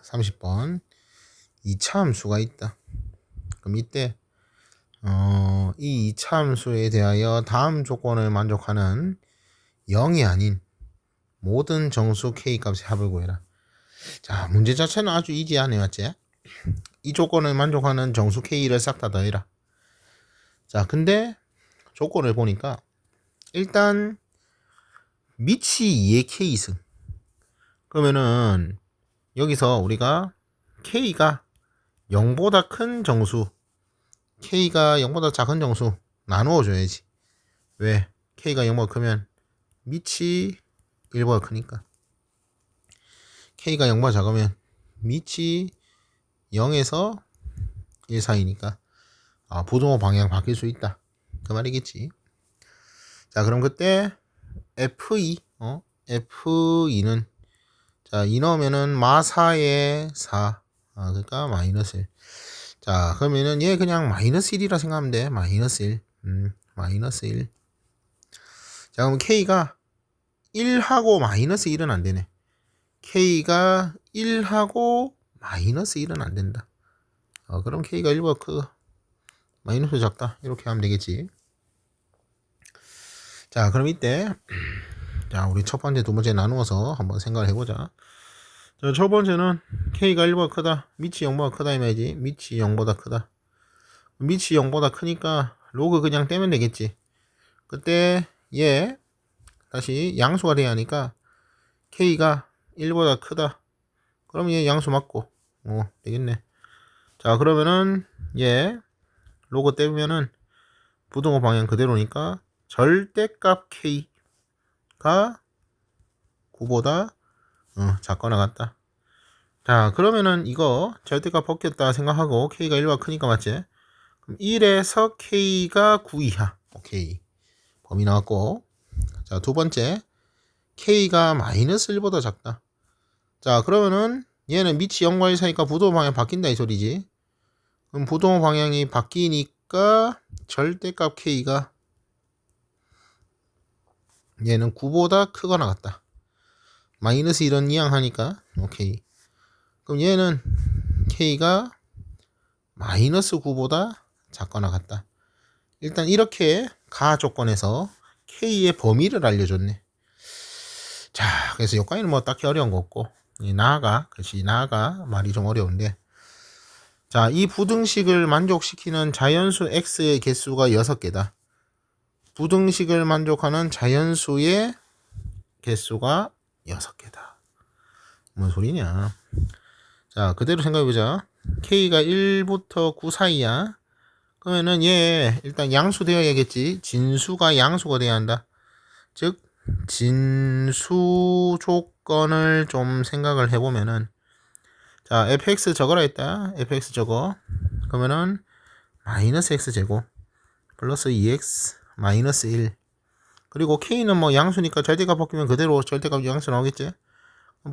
30번 2차 함수가 있다. 그럼 이때 이 2차 함수에 대하여 다음 조건을 만족하는 0이 아닌 모든 정수 k 값의 합을 구해라. 자, 문제 자체는 아주 이지하네, 맞지? 이 조건을 만족하는 정수 k를 싹 다 더해라. 자, 근데 조건을 보니까 일단 미치 2의 k승. 그러면은 여기서 우리가 k가 0보다 큰 정수, k가 0보다 작은 정수 나누어 줘야지. 왜? k가 0보다 크면 미치 1보다 크니까. k가 0보다 작으면 미치 0에서 1 사이니까 부등호 방향 바뀔 수 있다. 그 말이겠지. 자, 그럼 그때 F2, F2는 자, 2 넣으면은 마사의 4. 그러니까 마이너스 1. 자, 그러면은 얘 그냥 마이너스 1이라 생각하면 돼. 마이너스 1. 마이너스 1. 자, 그럼 K가 1하고 마이너스 1은 안 되네. K가 1하고 마이너스 1은 안 된다. 그럼 K가 1보다 크고 마이너스 작다. 이렇게 하면 되겠지. 자, 그럼 이때 자, 우리 첫 번째, 두 번째 나누어서 한번 생각을 해보자. 자, 첫 번째는 K가 1보다 크다. 미치 0보다 크다 이 말이지. 미치 0보다 크다. 미치 0보다 크니까 로그 그냥 떼면 되겠지. 그때 얘 다시 양수가 돼야 하니까 K가 1보다 크다. 그럼 얘 양수 맞고 되겠네. 자, 그러면은 얘 로그 떼면은 부등호 방향 그대로니까 절대값 K가 9보다 작거나 같다. 자, 그러면은 이거 절대값 벗겼다 생각하고 K가 1보다 크니까 맞지? 그럼 1에서 K가 9 이하. 오케이. 범위 나왔고. 자, 두 번째. K가 마이너스 1보다 작다. 자, 그러면은 얘는 미치 0과 1 사이니까 부등호 방향 바뀐다 이 소리지. 그럼 부등호 방향이 바뀌니까 절대값 K가 얘는 9보다 크거나 같다. 마이너스 1은 이항하니까 오케이. 그럼 얘는 K가 마이너스 9보다 작거나 같다. 일단 이렇게 가 조건에서 K의 범위를 알려줬네. 자, 그래서 여기까지는 뭐 딱히 어려운 거 없고 나아가 말이 좀 어려운데 자, 이 부등식을 만족시키는 자연수 x의 개수가 6개다. 부등식을 만족하는 자연수의 개수가 6개다. 뭔 소리냐. 자, 그대로 생각해보자. K가 1부터 9 사이야. 그러면은 얘 일단 양수 되어야겠지. 진수가 양수가 돼야 한다. 즉 진수 조건을 좀 생각을 해보면은 자, fx 적어라 했다. fx 적어. 그러면은 마이너스 x제곱 플러스 2x 마이너스 1. 그리고 k는 뭐 양수니까 절대값 바뀌면 그대로 절대값 양수 나오겠지.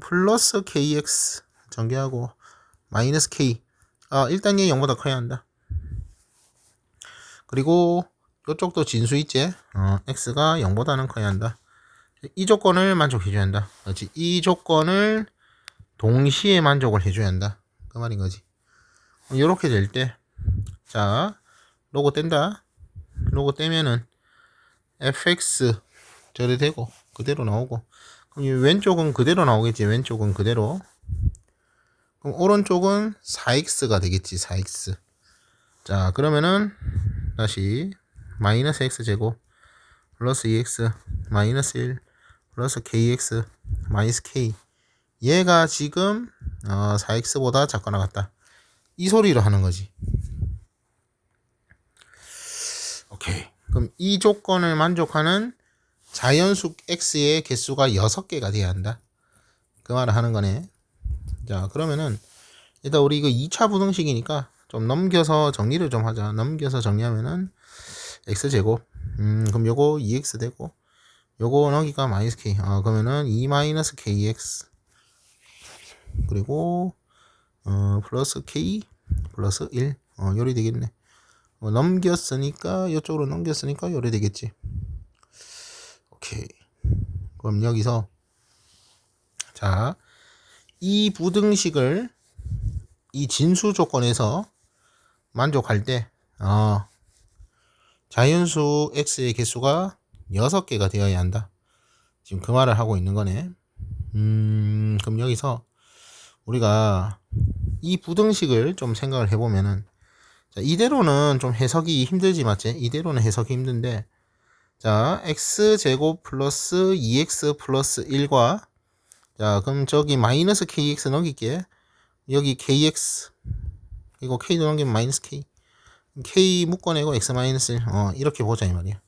플러스 kx 전개하고 마이너스 k. 일단 얘 0보다 커야 한다. 그리고 이쪽도 진수 있지. x가 0보다는 커야 한다. 이 조건을 만족해줘야 한다. 그렇지. 이 조건을 동시에 만족을 해줘야 한다. 그 말인 거지. 이렇게 될 때, 자, 로고 뗀다. 로고 떼면은 fx 저래 되고 그대로 나오고. 그럼 왼쪽은 그대로 나오겠지. 왼쪽은 그대로. 그럼 오른쪽은 4x가 되겠지. 4x. 자, 그러면은 다시 마이너스 x제곱 플러스 2x 마이너스 1 플러스 kx 마이너스 k. 얘가 지금 4x보다 작거나 같다. 이 소리로 하는 거지. 오케이. 그럼 이 조건을 만족하는 자연수 x의 개수가 6개가 돼야 한다. 그 말을 하는 거네. 자, 그러면은 일단 우리 이거 2차 부등식이니까 좀 넘겨서 정리를 좀 하자. 넘겨서 정리하면은 x제곱 그럼 요거 2x 되고 요거 여기가 마이너스 k. 그러면은 2 마이너스 kx 그리고 플러스 k 플러스 1 요리 되겠네. 넘겼으니까 이쪽으로 넘겼으니까 요리 되겠지. 오케이. 그럼 여기서 자, 이 부등식을 이 진수 조건에서 만족할 때 자연수 x의 개수가 6개가 되어야 한다. 지금 그 말을 하고 있는 거네. 그럼 여기서 우리가 이 부등식을 좀 생각을 해보면은, 자, 이대로는 좀 해석이 힘들지, 맞지? 이대로는 해석이 힘든데, 자, x제곱 플러스 2x 플러스 1과, 자, 그럼 저기 마이너스 kx 넘길게. 여기 kx, 이거 k도 넘기면 마이너스 k 묶어내고 x 마이너스 1, 이렇게 보자 이 말이야.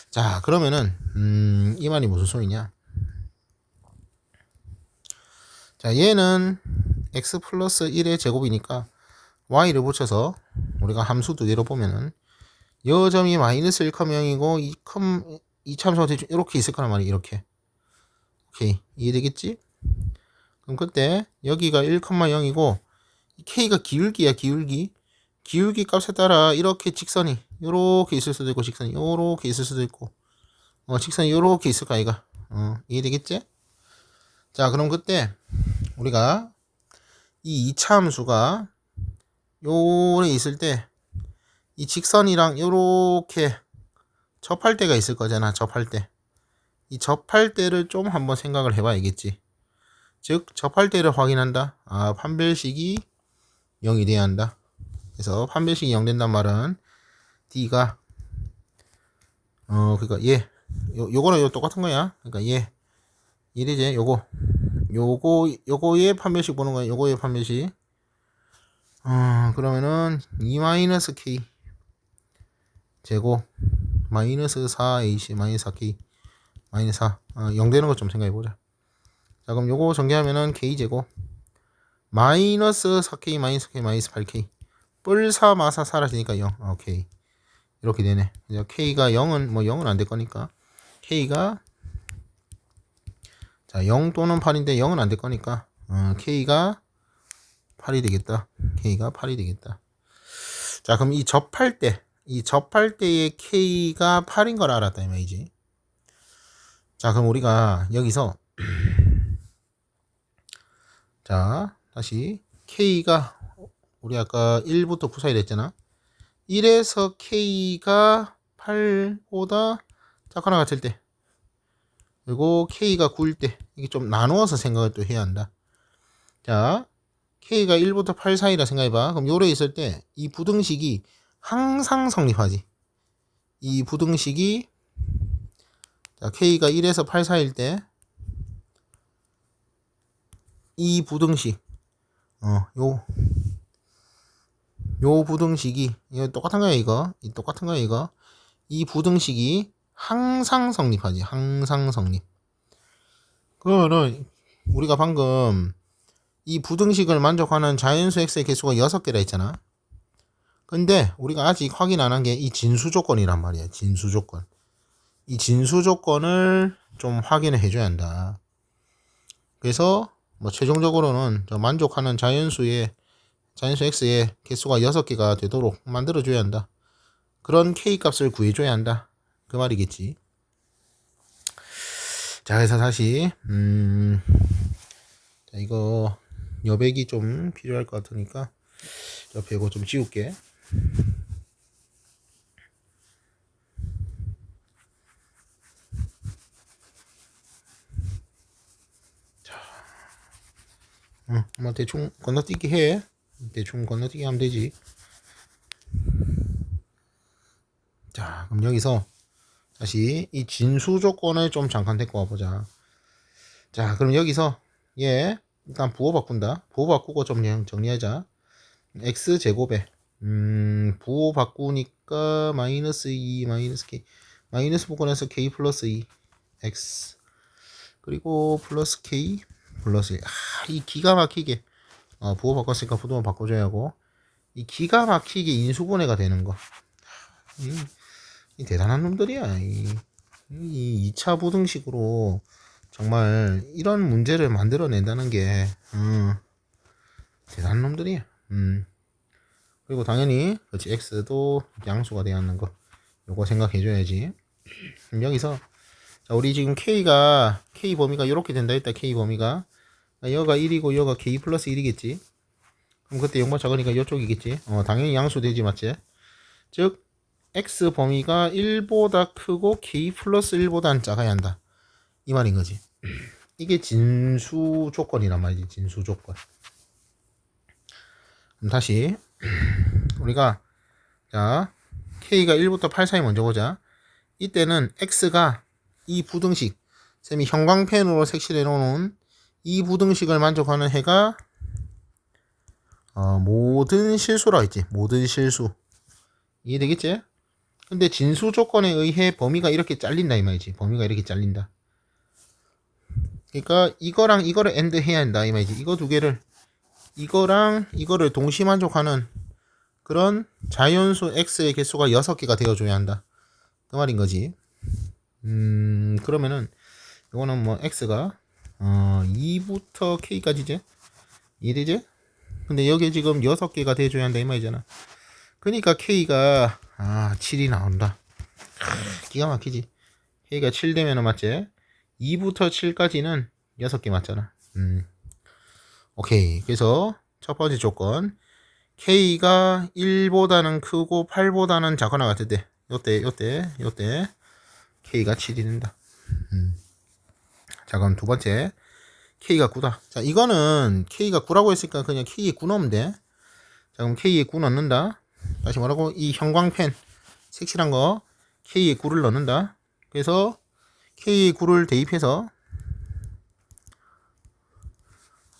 자, 그러면은 이 말이 무슨 소리냐? 자, 얘는 x 플러스 1의 제곱이니까 y를 붙여서 우리가 함수 두 개로 보면은 여 점이 마이너스 1,0이고 이 참수가 대충 이렇게 있을 거란 말이야. 이렇게. 오케이, 이해되겠지? 그럼 그때 여기가 1,0이고 k가 기울기야. 기울기 값에 따라 이렇게 직선이 요렇게 있을 수도 있고 직선이 요렇게 있을 수도 있고 직선이 요렇게 있을 거 아이가. 이해되겠지? 자, 그럼 그때 우리가 이 2차 함수가 요래 있을 때 이 직선이랑 요렇게 접할 때가 있을 거잖아. 접할 때. 이 접할 때를 좀 한번 생각을 해봐야겠지. 즉 접할 때를 확인한다. 판별식이 0이 돼야 한다. 그래서 판별식이 0 된단 말은 D가 그러니까 요거랑 요 똑같은 거야. 그러니까 이래지 요거의 판별식 보는 거야. 요거의 판별식. 그러면은 2-k 제곱 마이너스 4ac 마이너스 4k 마이너스 4 0 되는 거 좀 생각해 보자. 자, 그럼 요거 전개하면은 k 제곱 마이너스 4k 마이너스 k 마이너스 8k 뿔4 마사 사라지니까 0. 오케이, 이렇게 되네. 이제 k가 0은 뭐 0은 안 될 거니까 k가 자 0 또는 8인데 0은 안 될 거니까 k가 8이 되겠다. k가 8이 되겠다. 자, 그럼 이 접할 때의 k가 8인 걸 알았다 이 말이지. 자, 그럼 우리가 여기서 자, 다시 k가 우리 아까 1부터 9 사이 됐잖아. 1에서 k가 8보다 작거나 같을 때, 그리고 k가 9일 때, 이게 좀 나누어서 생각을 또 해야 한다. 자, k가 1부터 8 사이라 생각해봐. 그럼 요래 있을 때 이 부등식이 항상 성립하지. 이 부등식이 자, k가 1에서 8 사이일 때 이 부등식 요 부등식이 이거 똑같은 거야 이거. 똑같은 거야 이거. 이 부등식이 항상 성립하지. 항상 성립. 그거는 우리가 방금 이 부등식을 만족하는 자연수 x의 개수가 6개라 했잖아. 근데 우리가 아직 확인 안 한 게 이 진수 조건이란 말이야. 진수 조건. 이 진수 조건을 좀 확인을 해줘야 한다. 그래서 뭐 최종적으로는 만족하는 자연수 x의 개수가 6개가 되도록 만들어줘야 한다. 그런 k 값을 구해줘야 한다. 그 말이겠지. 자, 그래서 다시 자, 이거 여백이 좀 필요할 것 같으니까 옆에 이거 좀 지울게. 자, 뭐 대충 건너뛰기 해. 대충 건너뛰기 하면 되지. 자, 그럼 여기서 다시 이 진수 조건을 좀 잠깐 데리고 와보자. 자, 그럼 여기서 일단 부호 바꾼다. 부호 바꾸고 좀 정리하자. x제곱에 부호 바꾸니까 마이너스 2 마이너스 k 마이너스 부분에서 k 플러스 2 x 그리고 플러스 k 플러스 1. 이 기가 막히게 부호 바꿨으니까 부호 바꿔줘야 하고, 이 기가 막히게 인수분해가 되는 거. 이 대단한 놈들이야. 이 2차 부등식으로 정말 이런 문제를 만들어낸다는 게 대단한 놈들이야. 그리고 당연히 그렇지, x도 양수가 되어 있는 거 요거 생각해줘야지. 여기서 자, 우리 지금 k 범위가 이렇게 된다 했다. k 범위가 여가 1이고 여가 k 플러스 1이겠지. 그럼 그때 0보다 작으니까 이쪽이겠지. 당연히 양수되지, 맞지? 즉 x 범위가 1보다 크고 k 플러스 1보다는 작아야 한다, 이 말인 거지. 이게 진수 조건이란 말이지. 진수 조건. 그럼 다시 우리가 자 k가 1부터 8 사이 먼저 보자. 이때는 x가 이 부등식, 쌤이 형광펜으로 색칠해 놓은 이 부등식을 만족하는 해가 모든 실수라 했지. 모든 실수. 이해되겠지? 근데 진수 조건에 의해 범위가 이렇게 잘린다 이 말이지. 범위가 이렇게 잘린다. 그러니까 이거랑 이거를 AND 해야 한다 이 말이지. 이거 두 개를, 이거랑 이거를 동시 만족하는 그런 자연수 x의 개수가 6개가 되어줘야 한다, 그 말인 거지. 그러면은 이거는 뭐 x가 2부터 k까지지. 이해되지? 근데 여기 지금 6개가 돼줘야 한다 이 말이잖아. 그러니까 k가 7이 나온다. 기가 막히지. k가 7 되면은 맞지? 2부터 7까지는 6개 맞잖아. 오케이. 그래서 첫 번째 조건, k가 1보다는 크고 8보다는 작거나 같을 때, 요때 k가 7이 된다. 자, 그럼 두 번째, k가 9다. 자, 이거는 k가 9라고 했으니까 그냥 k에 9 넣으면 돼. 자, 그럼 k에 9 넣는다. 다시 뭐라고? 이 형광펜 색칠한 거 k에 9를 넣는다. 그래서 k에 9를 대입해서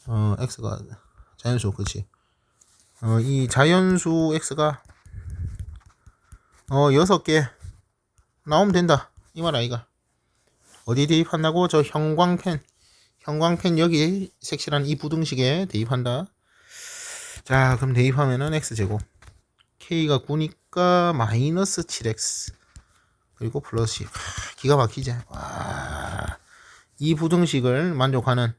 x가 자연수, 그치? 이 자연수 x가 6개 나오면 된다 이 말 아이가. 어디 대입한다고? 저 형광펜 여기 색칠한 이 부등식에 대입한다. 자, 그럼 대입하면은 x제곱, k가 9니까 마이너스 7x 그리고 플러스 10. 기가 막히지. 와, 이 부등식을 만족하는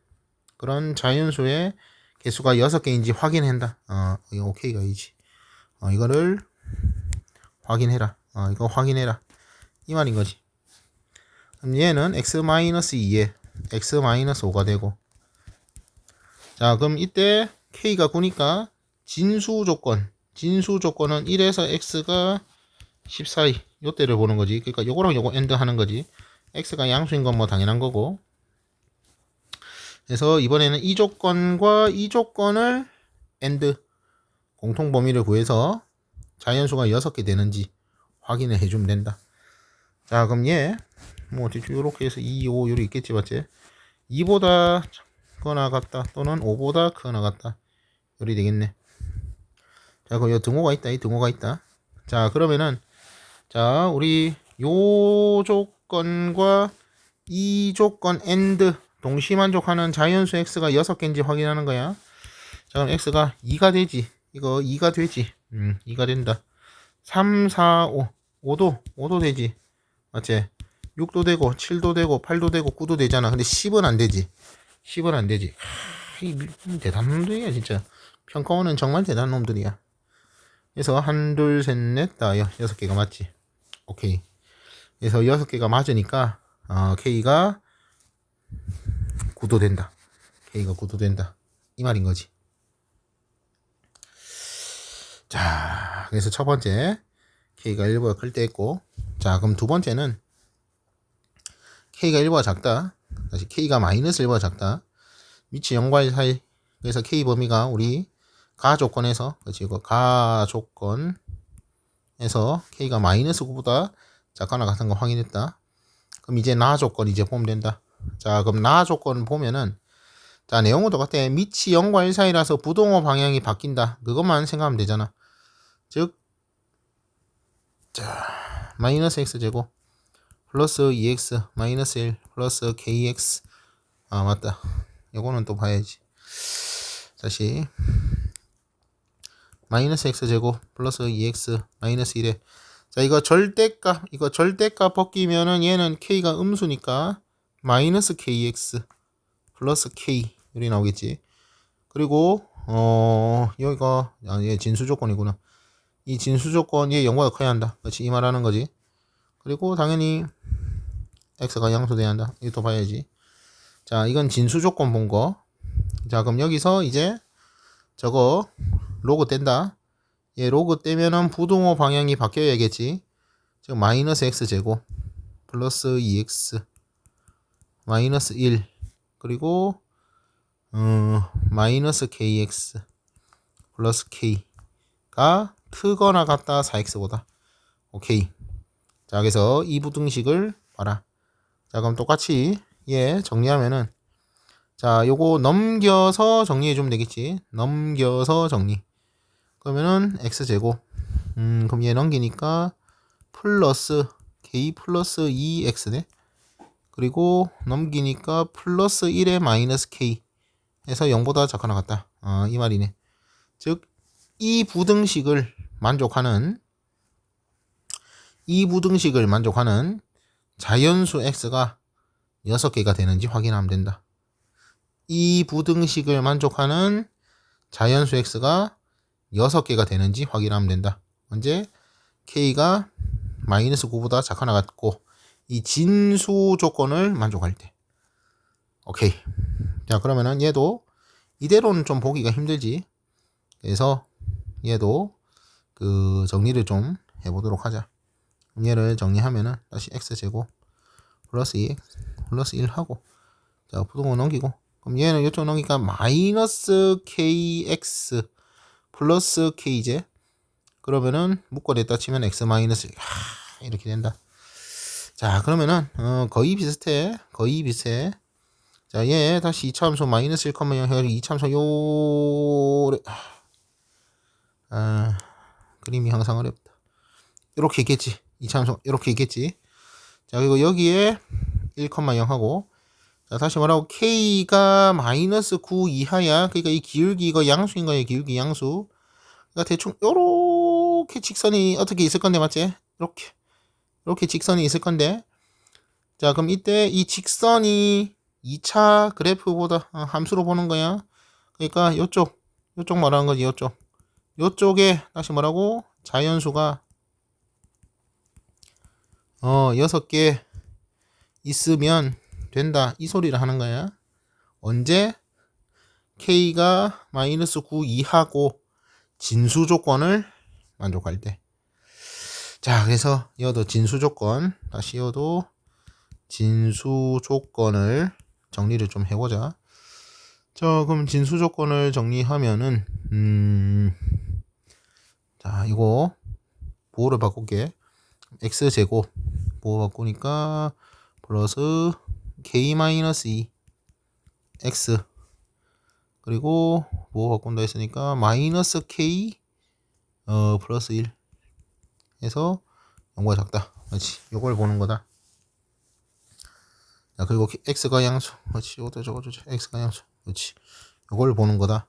그런 자연수의 개수가 6개인지 확인한다. 이거 오케이가 이지. 이거를 확인해라. 이거 확인해라 이 말인 거지. 그럼 얘는 x-2에 x-5가 되고, 자, 그럼 이때 k가 9니까 진수 조건은 1에서 x가 10 사이, 요때를 보는 거지. 그러니까 요거랑 요거 AND 하는 거지. x가 양수인 건 뭐 당연한 거고. 그래서 이번에는 이 조건과 이 조건을 AND, 공통 범위를 구해서 자연수가 6개 되는지 확인을 해주면 된다. 자, 그럼 얘 뭐 대충 요렇게 해서 2, 5 요리 있겠지, 맞지? 2보다 크거나 같다 또는 5보다 크거나 같다 요리 되겠네. 자, 그럼 요 등호가 있다. 이 등호가 있다. 자, 그러면은 자, 우리 요 조건과 이 조건 AND 동시 만족하는 자연수 x가 6개인지 확인하는 거야. 자, 그럼 x가 2가 되지. 이거 2가 되지. 2가 된다. 3, 4, 5도 되지. 맞지? 6도 되고 7도 되고 8도 되고 9도 되잖아. 근데 10은 안 되지. 10은 안 되지. 대단한 놈들이야 진짜. 평가원은 정말 대단한 놈들이야. 그래서 1, 2, 3, 4, 5, 6개가 맞지. 오케이. 그래서 6개가 맞으니까 k가 9도 된다. k가 9도 된다 이 말인 거지. 자, 그래서 첫 번째 k가 1보다 클 때 했고, 자, 그럼 두 번째는 k가 1보다 작다. 다시 k가 마이너스 1보다 작다. 밑이 0과 1 사이. 그래서 k 범위가 우리 가 조건에서, 그렇지, 이거 가 조건에서 k가 마이너스 9보다 작거나 같은 거 확인했다. 그럼 이제 나 조건 이제 보면 된다. 자, 그럼 나 조건 보면은, 자, 내용은 똑같아. 밑이 0과 1 사이라서 부동호 방향이 바뀐다. 그것만 생각하면 되잖아. 즉, 자, 마이너스 x제곱 플러스 2x 마이너스 1 플러스 kx. 맞다. 요거는 또 봐야지. 다시 마이너스 x제곱 플러스 2x 마이너스 1에, 자, 이거 절대값 벗기면은 얘는 k가 음수니까 마이너스 kx 플러스 k 이렇게 나오겠지. 그리고 여기가 얘 진수 조건이구나. 이 진수 조건 얘 0보다 커야 한다. 그렇지, 이 말하는 거지. 그리고 당연히 x가 양수돼야 한다. 이것도 봐야지. 자, 이건 진수 조건 본 거. 자, 그럼 여기서 이제 저거 로그 뗀다. 얘 로그 떼면은 부등호 방향이 바뀌어야겠지. 즉 마이너스 x제곱 플러스 2x 마이너스 1 그리고 마이너스 kx 플러스 k가 크거나 같다 4x보다. 오케이. 자, 그래서 이 부등식을 봐라. 자, 그럼 똑같이 얘 정리하면은 자, 요거 넘겨서 정리해 주면 되겠지. 넘겨서 정리. 그러면은 x제곱 그럼 얘 넘기니까 플러스 k 플러스 2x네. 그리고 넘기니까 플러스 1에 마이너스 k 해서 0보다 작거나 같다. 이 말이네. 즉 이 부등식을 만족하는 자연수 x가 6개가 되는지 확인하면 된다. 이 부등식을 만족하는 자연수 x가 6개가 되는지 확인하면 된다. 언제? k가 마이너스 9보다 작거나 같고 이 진수 조건을 만족할 때. 오케이. 자, 그러면은 얘도 이대로는 좀 보기가 힘들지. 그래서 얘도 그 정리를 좀 해보도록 하자. 얘를 정리하면은 다시 x제곱 플러스 2x 플러스 1 하고 자, 부등호 넘기고 그럼 얘는 이쪽 넘기니까 마이너스 kx 플러스 k제 그러면은 묶어냈다 치면 x 마이너스 이렇게 된다. 자, 그러면은 거의 비슷해. 자, 얘 다시 2차함수 마이너스 1,0 해가지고 2차함수 그림이 항상 어렵다. 이렇게 있겠지. 2차함수 이렇게 있겠지. 자, 그리고 여기에 1,0 하고 자, 다시 말하고 k가 마이너스 9 이하야. 그러니까 이 기울기 이거 양수인 거예요. 기울기 양수. 그러니까 대충 요렇게 직선이 어떻게 있을 건데 맞지? 이렇게 직선이 있을 건데 자, 그럼 이때 이 직선이 2차 그래프보다 함수로 보는 거야. 그러니까 요쪽 말하는 거지. 요쪽에 다시 뭐라고? 자연수가 6개 있으면 된다. 이 소리를 하는 거야. 언제? k가 마이너스 9 이하고 진수 조건을 만족할 때. 자, 그래서 이어도 진수 조건, 다시 이어도 진수 조건을 정리를 좀 해보자. 자, 그럼 진수 조건을 정리하면은 자, 이거 보호를 바꿀게. x제곱 보호 바꾸니까 플러스 k-2 x 그리고 보호 바꾼다 했으니까 마이너스 k 플러스 1 해서 0보다 작다. 그렇지. 요걸 보는 거다. 자, 그리고 x가 양수. 그렇지. 이것도 저거 x가 양수. 그렇지. 요걸 보는 거다.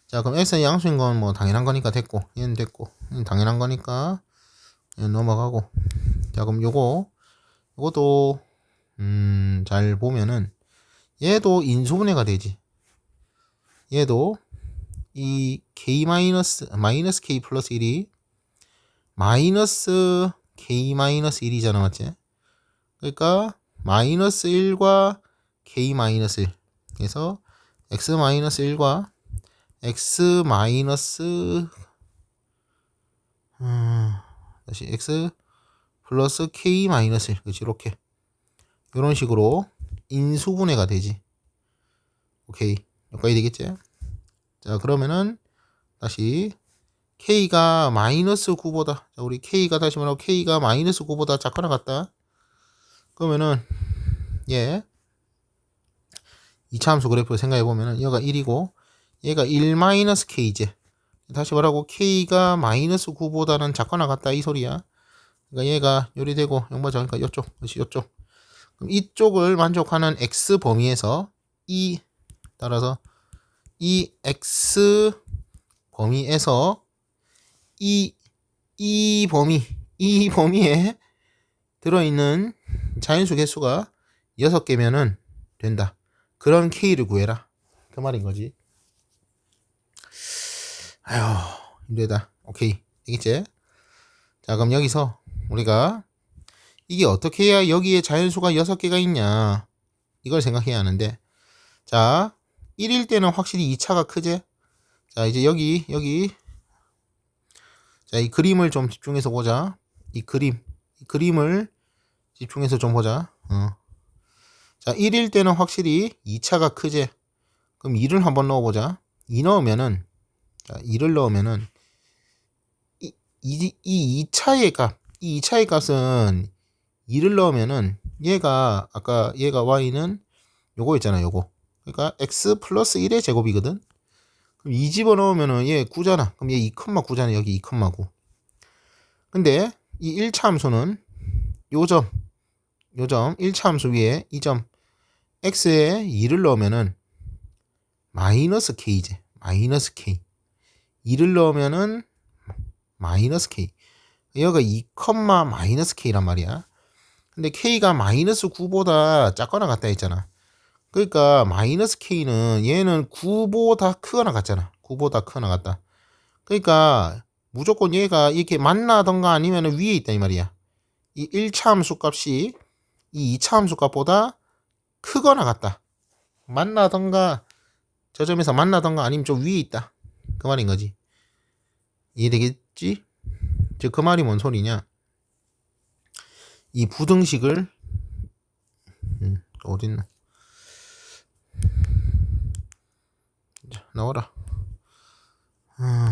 자, 그럼 x는 양수인 건 뭐 당연한 거니까 됐고, 얘는 됐고, 얘는 당연한 거니까 얘는 넘어가고. 자, 그럼 요것도 잘 보면은 얘도 인수분해가 되지. 얘도 이 마이너스 k 플러스 1이 마이너스 k 마이너스 1이잖아, 맞지? 그러니까 마이너스 1과 k 마이너스 1 그래서 x 마이너스 1과 x 마이너스 다시 x 플러스 k 마이너스 1 그렇지. 이렇게 이런 식으로 인수분해가 되지. 오케이. 여기까지 되겠지? 자, 그러면은 다시 k가 마이너스 9보다 자, 우리 k가 다시 말하고 k가 마이너스 9보다 작거나 같다. 그러면은 얘 2차 함수 그래프 생각해 보면은 얘가 1이고 얘가 1 마이너스 k제. 다시 말하고 k가 마이너스 9보다는 작거나 같다 이 소리야. 그러니까 얘가 요리되고 0보다 작으니까 요쪽. 그렇지, 요쪽. 그럼 이쪽을 만족하는 x 범위에서 따라서 이 x 범위에서 이 범위에 들어있는 자연수 개수가 6개면은 된다. 그런 k를 구해라. 그 말인 거지. 아휴, 힘들다. 오케이. 되겠지? 자, 그럼 여기서 우리가 이게 어떻게 해야 여기에 자연수가 6개가 있냐. 이걸 생각해야 하는데. 자, 1일 때는 확실히 2차가 크지? 자, 이제 여기. 자, 이 그림을 좀 집중해서 보자. 이 그림을 집중해서 좀 보자. 자, 1일 때는 확실히 2차가 크지. 그럼 2를 한번 넣어보자. 2 넣으면은, 자, 2를 넣으면은, 이 2차의 값, 이 2차의 값은 2를 넣으면은, 아까 얘가 y는 요거 있잖아, 요거. 그러니까 x 플러스 1의 제곱이거든. 그럼 2 집어넣으면은 얘 9잖아. 그럼 얘 2,9잖아. 여기 2,9. 근데 이 1차 함수는 요점 1차 함수 위에 이 점 x에 2를 넣으면은 마이너스 k지. 마이너스 k. 2를 넣으면은 마이너스 k. 여기가 2, 마이너스 k란 말이야. 근데 k가 마이너스 9보다 작거나 같다 했잖아. 그러니까 마이너스 k는 얘는 9보다 크거나 같잖아. 9보다 크거나 같다. 그러니까 무조건 얘가 이렇게 만나던가 아니면 위에 있다 이 말이야. 이 1차 함수 값이 이 2차 함수 값보다 크거나 같다. 만나던가 저 점에서 만나던가 아니면 좀 위에 있다. 그 말인 거지. 이해되겠지? 즉 그 말이 뭔 소리냐? 이 부등식을 어딨나? 자, 나와라.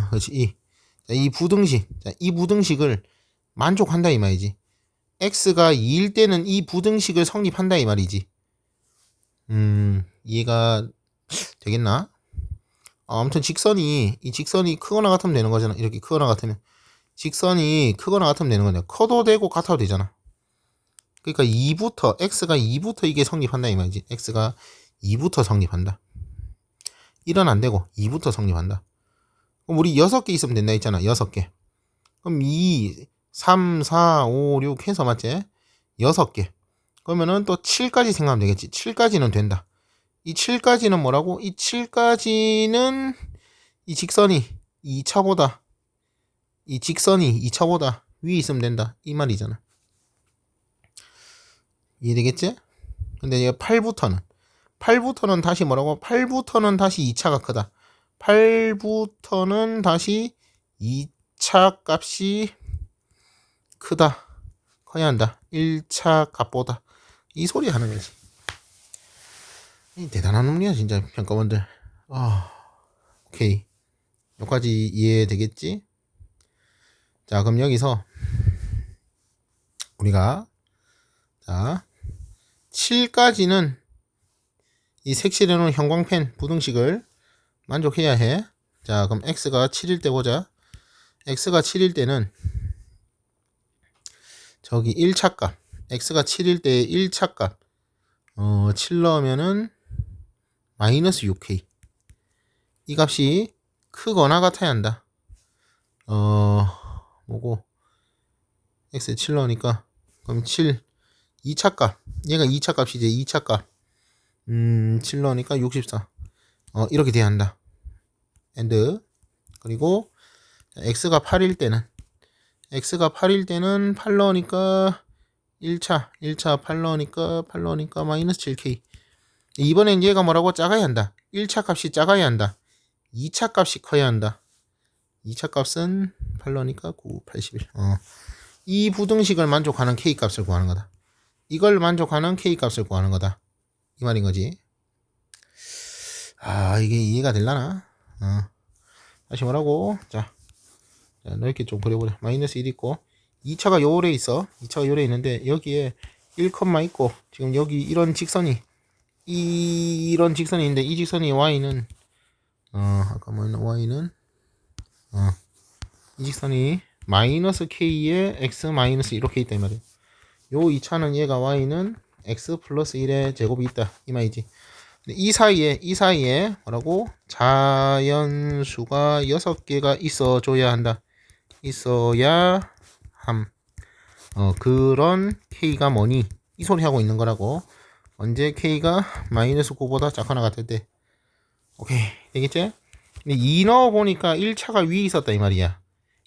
그렇지. 이 부등식. 자, 이 부등식을 만족한다 이 말이지. x가 2일 때는 이 부등식을 성립한다 이 말이지. 이해가 되겠나? 아무튼 이 직선이 크거나 같으면 되는 거잖아. 이렇게 크거나 같으면. 직선이 크거나 같으면 되는 거냐. 커도 되고 같아도 되잖아. 그러니까 x가 2부터 이게 성립한다 이 말이지. x가 2부터 성립한다. 1은 안 되고 2부터 성립한다. 그럼 우리 6개 있으면 된다 했잖아. 6개. 그럼 2, 3, 4, 5, 6 해서 맞지? 6개. 그러면은 또 7까지 생각하면 되겠지. 7까지는 된다. 이 7까지는 뭐라고? 이 7까지는 이 직선이 2차보다 위에 있으면 된다. 이 말이잖아. 이해되겠지? 근데 얘 8부터는 다시 뭐라고? 8부터는 다시 2차가 크다. 8부터는 다시 2차 값이 크다. 커야 한다. 1차 값보다. 이 소리 하는 거지. 대단한 놈이야 진짜 평가원들. 오케이. 여기까지 이해되겠지? 자, 그럼 여기서 우리가 7까지는 이 색칠해 놓은 형광펜 부등식을 만족해야 해. 자, 그럼 x가 7일 때 보자. x가 7일 때는 저기 1차 값. x가 7일 때 1차 값. 7 넣으면은 마이너스 6k. 이 값이 크거나 같아야 한다. 뭐고? x에 7 넣으니까 그럼 7 2차 값. 얘가 2차 값이지. 2차 값. 7 넣으니까 64. 이렇게 돼야 한다. 엔드. 그리고 x가 8일 때는 8 넣으니까 1차 8 넣으니까 마이너스 7k. 이번엔 얘가 뭐라고? 작아야 한다. 1차 값이 작아야 한다. 2차 값이 커야 한다. 2차 값은 8 넣으니까 9, 81. 이 부등식을 만족하는 k 값을 구하는 거다. 이걸 만족하는 k 값을 구하는 거다. 이 말인 거지. 이게 이해가 되려나? 다시 뭐라고? 자, 넓게 좀 그려보자. 마이너스 1 있고 2차가 요래 있어. 2차가 요래 있는데 여기에 1, 있고 지금 여기 이런 직선이 있는데 이 직선이 y는 아까 뭐였나? y는 이 직선이 마이너스 k에 x 마이너스 이렇게 있다 이 말이야. 요 2차는 얘가 y는 x 플러스 1의 제곱이 있다 이 말이지. 이 사이에 뭐라고? 자연수가 6개가 있어줘야 한다. 있어야 함. 그런 k가 뭐니? 이 소리 하고 있는 거라고. 언제 k가 마이너스 9보다 작거나 같을 때. 오케이. 되겠지? 근데 2 넣어보니까 1차가 위에 있었다 이 말이야.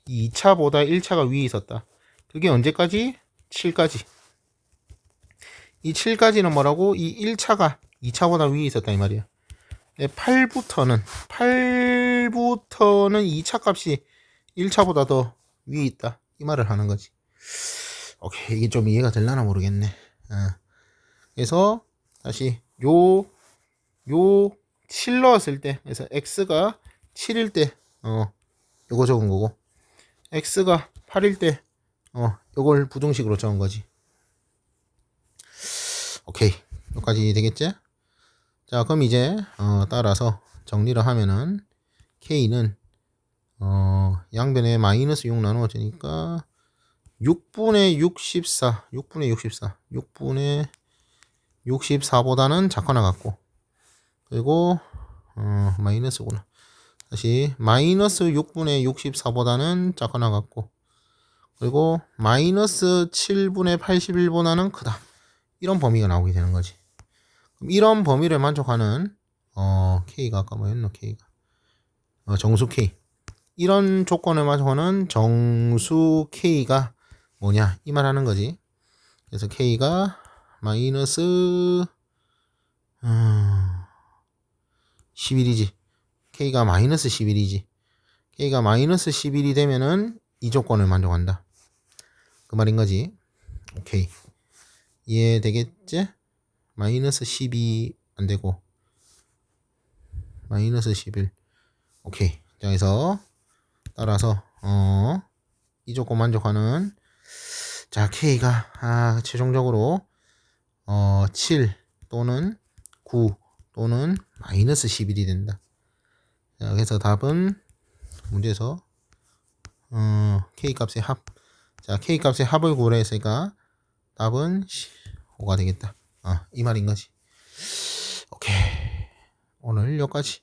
2차보다 1차가 위에 있었다. 그게 언제까지? 7까지. 이 7까지는 뭐라고? 이 1차가 2차보다 위에 있었다 이 말이야. 8부터는 2차 값이 1차보다 더 위에 있다 이 말을 하는 거지. 오케이, 이게 좀 이해가 될라나 모르겠네. 그래서 다시 요 7 넣었을 때, 그래서 x가 7일 때 요거 적은 거고, x가 8일 때 요걸 부등식으로 적은 거지. 오케이, 여기까지 되겠지? 자, 그럼 이제 따라서 정리를 하면은 k는 양변에 마이너스 6 나누어지니까 6분의 64 6분의 64보다는 작거나 같고, 그리고 마이너스구나. 다시 마이너스 6분의 64보다는 작거나 같고, 그리고 마이너스 7분의 81보다는 크다. 이런 범위가 나오게 되는 거지. 그럼 이런 범위를 만족하는 K가 아까 뭐였노? K가 정수 K. 이런 조건을 만족하는 정수 K가 뭐냐? 이 말 하는 거지. 그래서 K가 마이너스 11이지. K가 마이너스 11이지. K가 마이너스 11이 되면은 이 조건을 만족한다. 그 말인 거지. 오케이. 이해되겠지? 마이너스 12 안 되고 마이너스 11. 오케이. 자, 그래서 따라서 이 조건 만족하는 자, K가 최종적으로 7 또는 9 또는 마이너스 11이 된다. 자, 그래서 답은 문제에서 K 값의 합. 자, K 값의 합을 구하라 했으니까 답은 5가 되겠다. 이 말인 거지. 오케이. 오늘 여기까지.